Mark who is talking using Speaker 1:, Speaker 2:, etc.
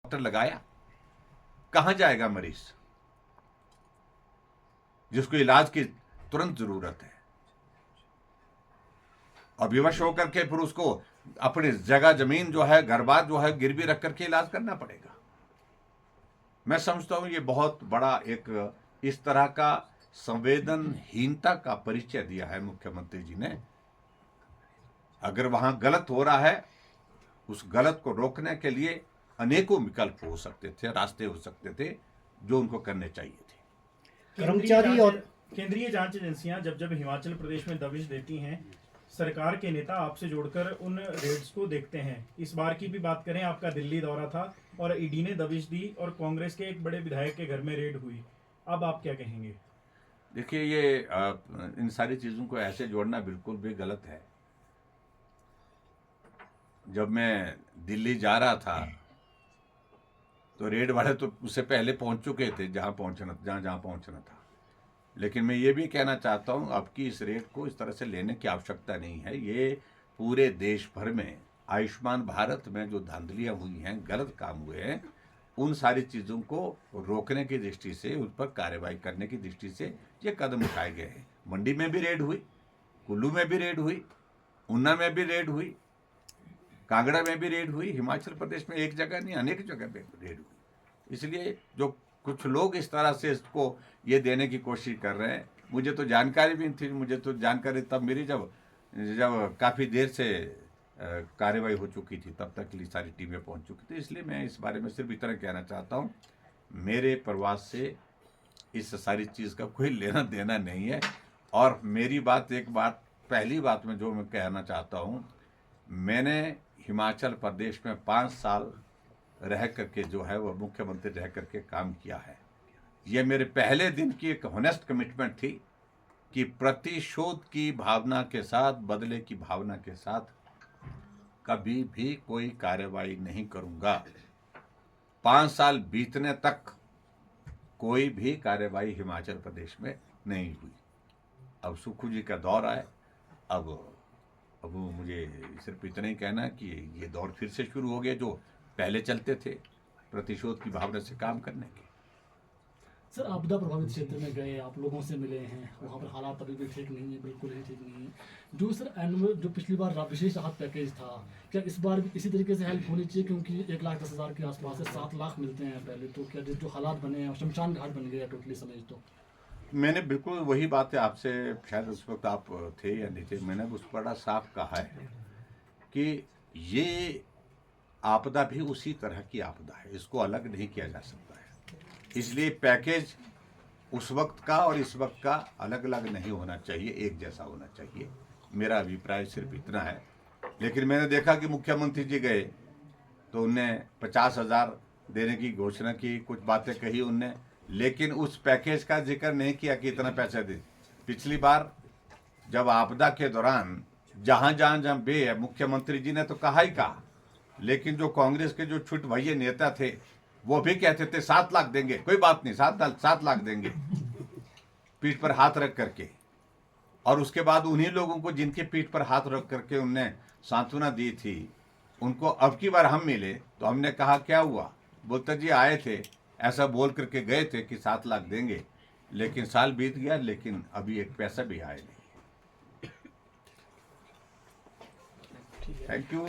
Speaker 1: Doctor लगाया, कहां जाएगा मरीज जिसको इलाज की तुरंत जरूरत है? और विवश होकर के फिर उसको अपनी जगह जमीन जो है, घर बार जो है, गिरवी रख करके इलाज करना पड़ेगा। मैं समझता हूं ये बहुत बड़ा एक इस तरह का संवेदनहीनता का परिचय दिया है मुख्यमंत्री जी ने। अगर वहां गलत हो रहा है, उस गलत को रोकने के लिए अनेकों विकल्प हो सकते थे, रास्ते हो सकते थे जो उनको करने चाहिए थे।
Speaker 2: कर्मचारी और
Speaker 3: केंद्रीय जांच एजेंसियां जब जब हिमाचल प्रदेश में दबिश देती हैं, सरकार के नेता आपसे जोड़कर उन रेड्स को देखते हैं। इस बार की भी बात करें, आपका दिल्ली दौरा था और ईडी ने दबिश दी और कांग्रेस के एक बड़े विधायक के घर में रेड हुई। अब आप क्या कहेंगे?
Speaker 1: देखिए, ये इन सारी चीज़ों को ऐसे जोड़ना बिल्कुल भी गलत है। जब मैं दिल्ली जा रहा था तो रेड वाले तो उससे पहले पहुंच चुके थे जहां पहुंचना था। लेकिन मैं ये भी कहना चाहता हूं, अब की इस रेड को इस तरह से लेने की आवश्यकता नहीं है। ये पूरे देश भर में आयुष्मान भारत में जो धांधलियां हुई हैं, गलत काम हुए हैं, उन सारी चीज़ों को रोकने की दृष्टि से, उन पर कार्रवाई करने की दृष्टि से ये कदम उठाए गए हैं। मंडी में भी रेड हुई, कुल्लू में भी रेड हुई, ऊना में भी रेड हुई, कांगड़ा में भी रेड हुई। हिमाचल प्रदेश में एक जगह नहीं, अनेक जगह पे रेड हुई। इसलिए जो कुछ लोग इस तरह से इसको ये देने की कोशिश कर रहे हैं, मुझे तो जानकारी भी नहीं थी। मुझे तो जानकारी तब मेरी जब काफ़ी देर से कार्रवाई हो चुकी थी, तब तक के लिए सारी टीमें पहुंच चुकी थी। इसलिए मैं इस बारे में सिर्फ इतना कहना चाहता हूं, मेरे प्रवास से इस सारी चीज़ का कोई लेना देना नहीं है। और मेरी बात, एक बात, पहली बात में जो मैं कहना चाहता हूं, मैंने हिमाचल प्रदेश में 5 साल रह करके जो है वो मुख्यमंत्री रह करके काम किया है। ये मेरे पहले दिन की एक होनेस्ट कमिटमेंट थी कि प्रतिशोध की भावना के साथ, बदले की भावना के साथ कभी भी कोई कार्रवाई नहीं करूंगा। 5 साल बीतने तक कोई भी कार्रवाई हिमाचल प्रदेश में नहीं हुई। अब सुक्खू जी का दौर आए, अब मुझे सिर्फ इतना ही कहना है कि ये दौर फिर से शुरू हो गया जो पहले चलते थे, प्रतिशोध की भावना से काम करने के।
Speaker 2: सर, आपदा प्रभावित क्षेत्र में गए, आप लोगों से मिले हैं, वहाँ पर हालात अभी भी ठीक नहीं है, बिल्कुल ही ठीक नहीं है। जो सर एनुअल, जो पिछली बार विशेष राहत पैकेज था, क्या इस बार भी इसी तरीके से हेल्प होनी चाहिए? क्योंकि 1,10,000 के आसपास से 7 लाख मिलते हैं पहले, तो क्या जो हालात बने हैं, शमशान घाट बन गया टोटली समझ तो।
Speaker 1: मैंने बिल्कुल वही बातें आपसे, शायद उस वक्त आप थे या नहीं थे, मैंने उस बड़ा साफ कहा है कि ये आपदा भी उसी तरह की आपदा है, इसको अलग नहीं किया जा सकता है। इसलिए पैकेज उस वक्त का और इस वक्त का अलग अलग नहीं होना चाहिए, एक जैसा होना चाहिए। मेरा अभिप्राय सिर्फ इतना है। लेकिन मैंने देखा कि मुख्यमंत्री जी गए तो उनने 50,000 देने की घोषणा की, कुछ बातें कही उनने, लेकिन उस पैकेज का जिक्र नहीं किया कि इतना पैसा दे। पिछली बार जब आपदा के दौरान जहां बे है, मुख्यमंत्री जी ने तो कहा ही कहा, लेकिन जो कांग्रेस के जो छुट भैये नेता थे वो भी कहते थे 7 लाख देंगे, कोई बात नहीं, 7 लाख देंगे, पीठ पर हाथ रख करके। और उसके बाद उन्हीं लोगों को जिनके पीठ पर हाथ रख करके उनने सांत्वना दी थी, उनको अब की बार हम मिले तो हमने कहा क्या हुआ? बोलते जी आए थे, ऐसा बोल करके गए थे कि 7 लाख देंगे, लेकिन साल बीत गया, लेकिन अभी एक पैसा भी आया नहीं। Thank you.